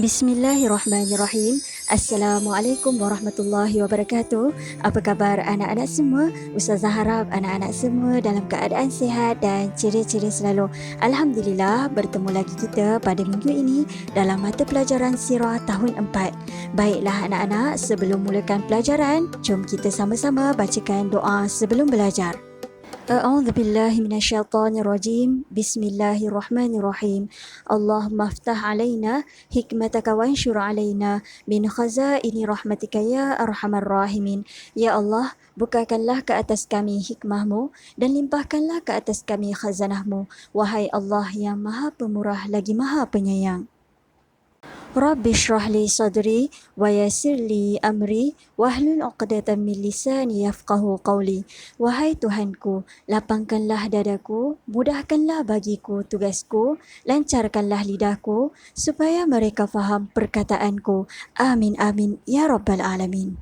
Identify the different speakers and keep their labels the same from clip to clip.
Speaker 1: Bismillahirrahmanirrahim. Assalamualaikum warahmatullahi wabarakatuh. Apa khabar anak-anak semua? Ustazah harap anak-anak semua dalam keadaan sihat dan ceria-ceria selalu. Alhamdulillah, bertemu lagi kita pada minggu ini dalam mata pelajaran Sirah tahun 4. Baiklah anak-anak, sebelum mulakan pelajaran, jom kita sama-sama bacakan doa sebelum belajar. أعوذ بالله من الشيطان الرجيم بسم الله الرحمن الرحيم اللهم افتح علينا حكمتك وانشر علينا من خزائن رحمتك يا أرحم الراحمين. Ya Allah, bukakanlah ke atas kami hikmahmu dan limpahkanlah ke atas kami khazanahmu, wahai Allah yang maha pemurah lagi maha penyayang. Rabbi shrah li sadri wa yassir li amri wahlul 'uqdatam min lisani yafqahu qawli. Wahai Tuhanku, lapangkanlah dadaku, mudahkanlah bagiku tugasku, lancarkanlah lidahku supaya mereka faham perkataanku. Amin amin ya rabbal alamin.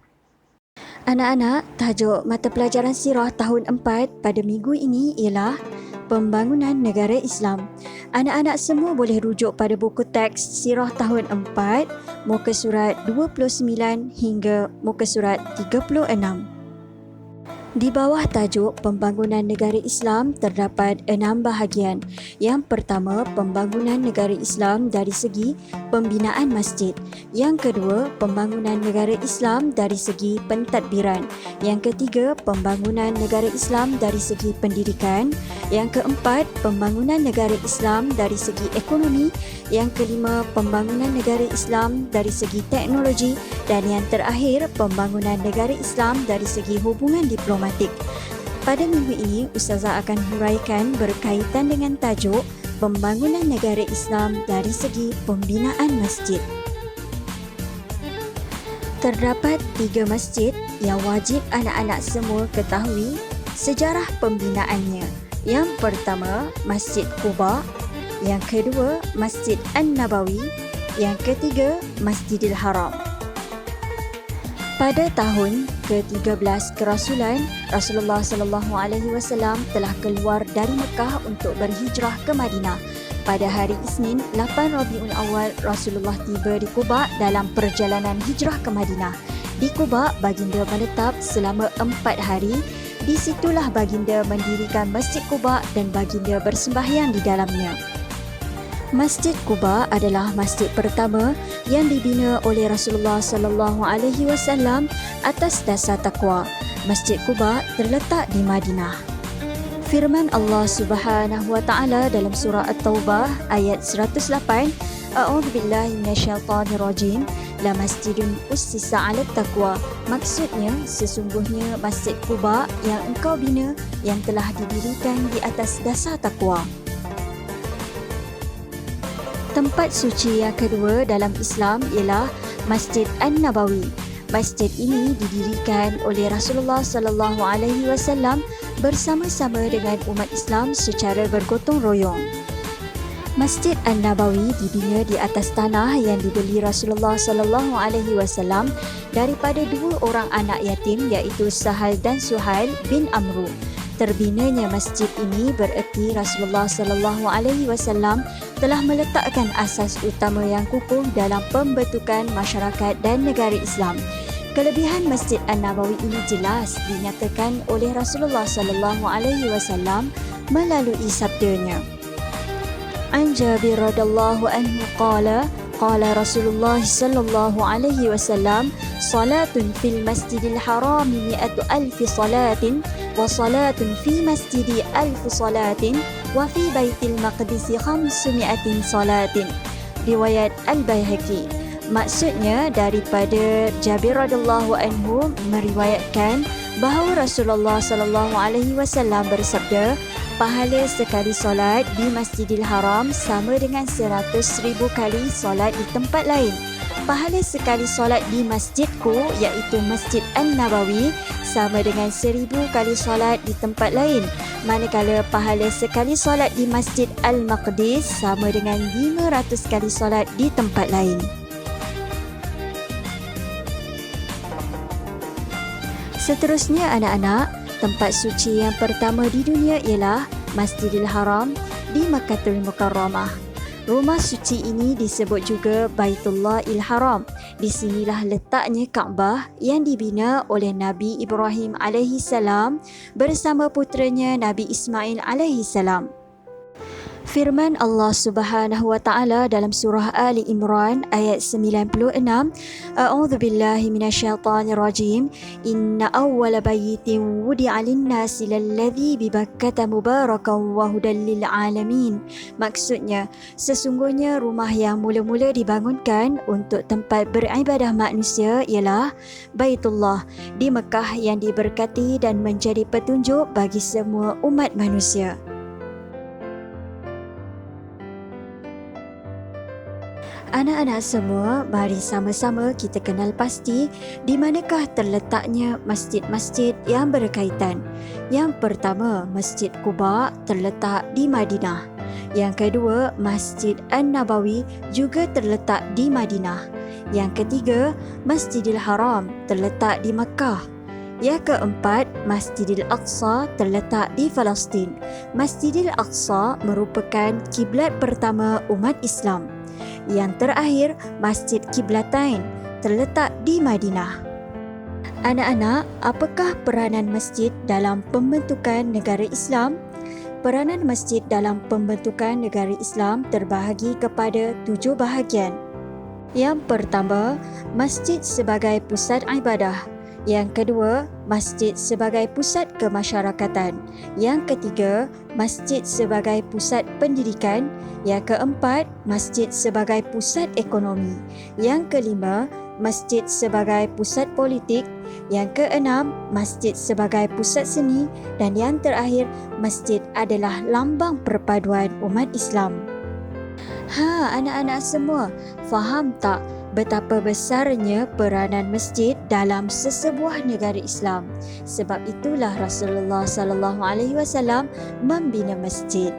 Speaker 1: Anak-anak, tajuk mata pelajaran Sirah tahun 4 pada minggu ini ialah Pembangunan Negara Islam. Anak-anak semua boleh rujuk pada buku teks Sirah tahun 4, muka surat 29 hingga muka surat 36. Di bawah tajuk Pembangunan Negara Islam terdapat 6 bahagian. Yang pertama, pembangunan negara Islam dari segi pembinaan masjid. Yang kedua, pembangunan negara Islam dari segi pentadbiran. Yang ketiga, pembangunan negara Islam dari segi pendidikan. Yang keempat, pembangunan negara Islam dari segi ekonomi. Yang kelima, pembangunan negara Islam dari segi teknologi. Dan yang terakhir, pembangunan negara Islam dari segi hubungan diplomatik. Pada minggu ini, Ustazah akan huraikan berkaitan dengan tajuk Pembangunan Negara Islam dari segi pembinaan masjid. Terdapat 3 masjid yang wajib anak-anak semua ketahui sejarah pembinaannya. Yang pertama, Masjid Quba. Yang kedua, Masjid An-Nabawi. Yang ketiga, Masjidil Haram. Pada tahun ke-13 kerasulan, Rasulullah SAW telah keluar dari Mekah untuk berhijrah ke Madinah. Pada hari Isnin, 8 Rabiul Awal, Rasulullah tiba di Quba dalam perjalanan hijrah ke Madinah. Di Quba, baginda menetap selama 4 hari. Di situlah baginda mendirikan Masjid Quba dan baginda bersembahyang di dalamnya. Masjid Quba adalah masjid pertama yang dibina oleh Rasulullah SAW atas dasar takwa. Masjid Quba terletak di Madinah. Firman Allah Subhanahu wa taala dalam surah At-Taubah ayat 108, A'udzu billahi minasyaitonir rajim, la masjidun ussisa 'alat taqwa. Maksudnya, sesungguhnya Masjid Quba yang engkau bina yang telah didirikan di atas dasar takwa. Tempat suci yang kedua dalam Islam ialah Masjid An-Nabawi. Masjid ini didirikan oleh Rasulullah SAW bersama-sama dengan umat Islam secara bergotong royong. Masjid An-Nabawi dibina di atas tanah yang dibeli Rasulullah SAW daripada 2 orang anak yatim iaitu Sahal dan Suhail bin Amru. Terbinanya masjid ini bererti Rasulullah SAW telah meletakkan asas utama yang kukuh dalam pembentukan masyarakat dan negara Islam. Kelebihan Masjid An-Nabawi ini jelas dinyatakan oleh Rasulullah SAW melalui sabdanya. An Jabir radhiyallahu anhu qala qala Rasulullah sallallahu alaihi wasallam salatun fil masjidil haram 100,000 salatin wa salatun fi masjidi 1,000 salatin wa fi baitil maqdis 500 salatin. Riwayat Al-Baihaqi. Maksudnya daripada Jabir radhiyallahu anhu meriwayatkan bahawa Rasulullah sallallahu alaihi wasallam bersabda, pahala sekali solat di Masjidil Haram sama dengan 100,000 kali solat di tempat lain. Pahala sekali solat di masjidku iaitu Masjid An-Nabawi sama dengan 1,000 kali solat di tempat lain. Manakala pahala sekali solat di Masjid Al-Maqdis sama dengan 500 kali solat di tempat lain. Seterusnya anak-anak, tempat suci yang pertama di dunia ialah Masjidil Haram di Makkahul Mukarramah. Rumah suci ini disebut juga Baitullahil Haram. Di sinilah letaknya Kaabah yang dibina oleh Nabi Ibrahim alaihissalam bersama puteranya Nabi Ismail alaihissalam. Firman Allah Subhanahu wa taala dalam surah Ali Imran ayat 96, A'udzu billahi minasyaitonir rajim. Inna awwala baytin wudi'a lin-nasi lalladzi bi Bakkah mubarakan wa hudan lil alamin. Maksudnya, sesungguhnya rumah yang mula-mula dibangunkan untuk tempat beribadah manusia ialah Baitullah di Mekah yang diberkati dan menjadi petunjuk bagi semua umat manusia. Anak-anak semua, mari sama-sama kita kenal pasti di manakah terletaknya masjid-masjid yang berkaitan. Yang pertama, Masjid Quba terletak di Madinah. Yang kedua, Masjid An-Nabawi juga terletak di Madinah. Yang ketiga, Masjidil Haram terletak di Makkah. Yang keempat, Masjidil Aqsa terletak di Palestin. Masjidil Aqsa merupakan kiblat pertama umat Islam. Yang terakhir, Masjid Qiblatain terletak di Madinah. Anak-anak, apakah peranan masjid dalam pembentukan negara Islam? Peranan masjid dalam pembentukan negara Islam terbahagi kepada 7 bahagian. Yang pertama, masjid sebagai pusat ibadah. Yang kedua, masjid sebagai pusat kemasyarakatan. Yang ketiga, masjid sebagai pusat pendidikan. Yang keempat, masjid sebagai pusat ekonomi. Yang kelima, masjid sebagai pusat politik. Yang keenam, masjid sebagai pusat seni. Dan yang terakhir, masjid adalah lambang perpaduan umat Islam. Anak-anak semua, faham tak betapa besarnya peranan masjid dalam sesebuah negara Islam? Sebab itulah Rasulullah sallallahu alaihi wasallam membina masjid.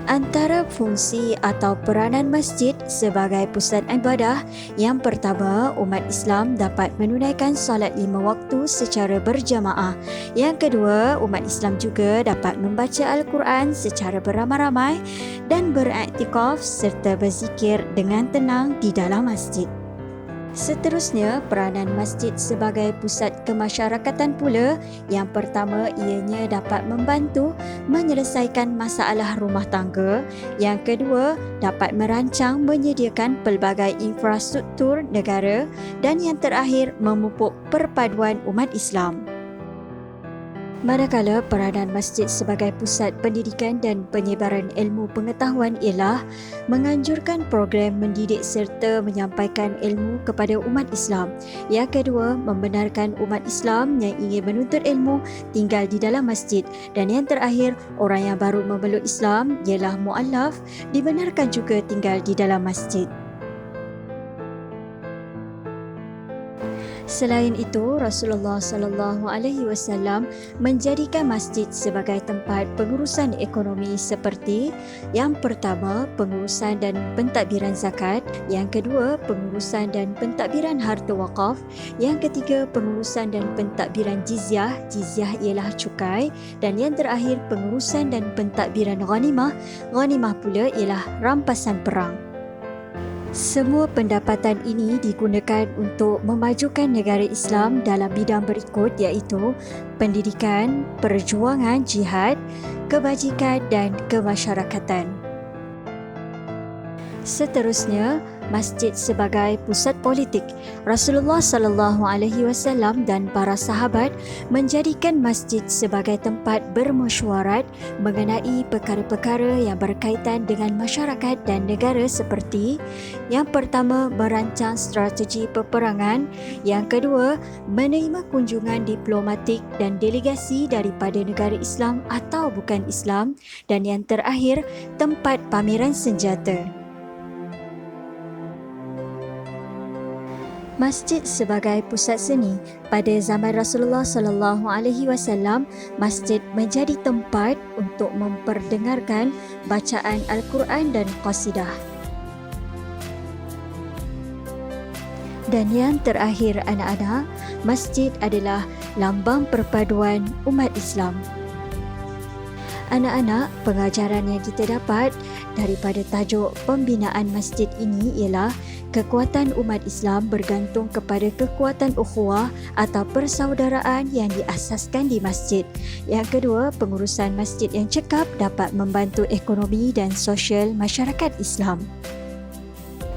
Speaker 1: Antara fungsi atau peranan masjid sebagai pusat ibadah, yang pertama, umat Islam dapat menunaikan solat 5 waktu secara berjamaah. Yang kedua, umat Islam juga dapat membaca Al-Quran secara beramai-ramai dan beriktikaf serta berzikir dengan tenang di dalam masjid. Seterusnya, peranan masjid sebagai pusat kemasyarakatan pula. Yang pertama, ianya dapat membantu menyelesaikan masalah rumah tangga. Yang kedua, dapat merancang menyediakan pelbagai infrastruktur negara. Dan yang terakhir, memupuk perpaduan umat Islam. Manakala peranan masjid sebagai pusat pendidikan dan penyebaran ilmu pengetahuan ialah menganjurkan program mendidik serta menyampaikan ilmu kepada umat Islam. Yang kedua, membenarkan umat Islam yang ingin menuntut ilmu tinggal di dalam masjid. Dan yang terakhir, orang yang baru memeluk Islam ialah mu'allaf dibenarkan juga tinggal di dalam masjid. Selain itu, Rasulullah sallallahu alaihi wasallam menjadikan masjid sebagai tempat pengurusan ekonomi seperti yang pertama, pengurusan dan pentadbiran zakat, yang kedua, pengurusan dan pentadbiran harta wakaf, yang ketiga, pengurusan dan pentadbiran jizyah, jizyah ialah cukai, dan yang terakhir, pengurusan dan pentadbiran ghanimah, ghanimah pula ialah rampasan perang. Semua pendapatan ini digunakan untuk memajukan negara Islam dalam bidang berikut iaitu pendidikan, perjuangan jihad, kebajikan dan kemasyarakatan. Seterusnya, masjid sebagai pusat politik. Rasulullah sallallahu alaihi wasallam dan para sahabat menjadikan masjid sebagai tempat bermesyuarat mengenai perkara-perkara yang berkaitan dengan masyarakat dan negara seperti yang pertama, merancang strategi peperangan, yang kedua, menerima kunjungan diplomatik dan delegasi daripada negara Islam atau bukan Islam, dan yang terakhir, tempat pameran senjata. Masjid sebagai pusat seni. Pada zaman Rasulullah sallallahu alaihi wasallam, masjid menjadi tempat untuk memperdengarkan bacaan Al-Quran dan qasidah. Dan yang terakhir anak-anak, masjid adalah lambang perpaduan umat Islam. Anak-anak, pengajaran yang kita dapat daripada tajuk pembinaan masjid ini ialah kekuatan umat Islam bergantung kepada kekuatan ukhuwah atau persaudaraan yang diasaskan di masjid. Yang kedua, pengurusan masjid yang cekap dapat membantu ekonomi dan sosial masyarakat Islam.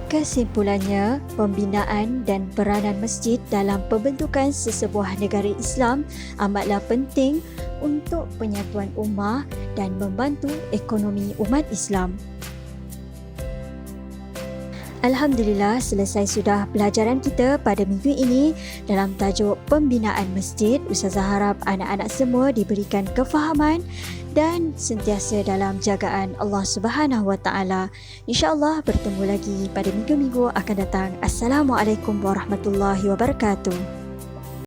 Speaker 1: Kesimpulannya, pembinaan dan peranan masjid dalam pembentukan sesebuah negara Islam amatlah penting untuk penyatuan ummah dan membantu ekonomi umat Islam. Alhamdulillah, selesai sudah pelajaran kita pada minggu ini dalam tajuk pembinaan masjid. Ustazah harap anak-anak semua diberikan kefahaman dan sentiasa dalam jagaan Allah Subhanahu Wa Taala. InsyaAllah bertemu lagi pada minggu-minggu akan datang. Assalamualaikum warahmatullahi wabarakatuh.